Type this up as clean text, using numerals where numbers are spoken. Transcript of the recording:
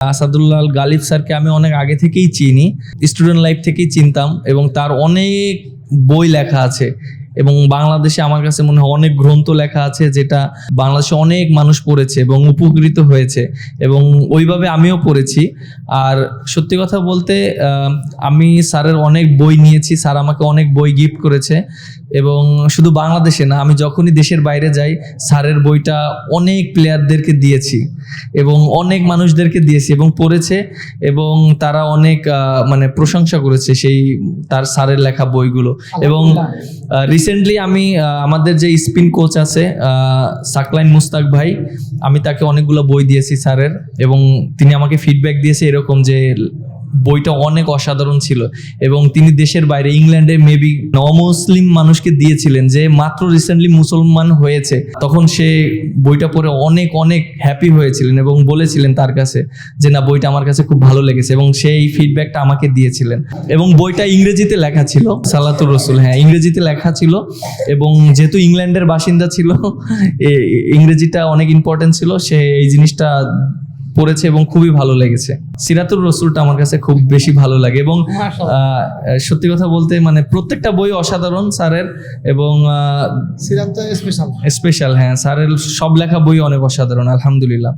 আসাদুল্লাহ গালিব স্যারকে আমি অনেক আগে থেকেই চিনি, স্টুডেন্ট লাইফ থেকেই চিনতাম, এবং তার অনেক বই লেখা আছে এবং বাংলাদেশে আমার কাছে মনে হয় অনেক গ্রন্থ লেখা আছে যেটা বাংলাদেশে অনেক মানুষ পড়েছে এবং উপকৃত হয়েছে, এবং ওইভাবে আমিও পড়েছি। আর সত্যি কথা বলতে আমি স্যারের অনেক বই নিয়েছি, স্যার আমাকে অনেক বই গিফট করেছে, এবং শুধু বাংলাদেশে না, আমি যখনই দেশের বাইরে যাই স্যারের বইটা অনেক প্লেয়ারদেরকে দিয়েছি এবং অনেক মানুষদেরকে দিয়েছি এবং পড়েছে, এবং তারা অনেক মানে প্রশংসা করেছে সেই তার স্যারের লেখা বইগুলো। এবং রিসেন্টলি আমি আমাদের যে স্পিন কোচ আছে সাকলাইন মুস্তাক ভাই, আমি তাকে অনেকগুলো বই দিয়েছি স্যারের, এবং তিনি আমাকে ফিডব্যাক দিয়েছে এরকম যে বইটা অনেক অসাধারণ ছিল, এবং তিনি দেশের বাইরে ইংল্যান্ডে মেবি অমুসলিম মানুষকে দিয়েছিলেন যে মাত্র রিসেন্টলি মুসলমান হয়েছে, তখন সে বইটা পড়ে অনেক অনেক হ্যাপি হয়েছিলেন এবং বলেছিলেন তার কাছে যে না, বইটা আমার কাছে খুব ভালো লেগেছে, এবং সেই ফিডব্যাকটা আমাকে দিয়েছিলেন। এবং বইটা ইংরেজিতে লেখা ছিল, সালাতুর রসুল, হ্যাঁ ইংরেজিতে লেখা ছিল, এবং যেহেতু ইংল্যান্ডের বাসিন্দা ছিল ইংরেজিটা অনেক ইম্পর্টেন্ট ছিল, সে এই জিনিসটা পড়েছে এবং খুবই ভালো লেগেছে। সিরাতুর রসুলটা আমার কাছে খুব বেশি ভালো লাগে, এবং সত্যি কথা বলতে মানে প্রত্যেকটা বই অসাধারণ স্যারের, এবং সিরাত স্পেশাল। হ্যাঁ স্যারের সব লেখা বই অনেক অসাধারণ, আলহামদুলিল্লাহ।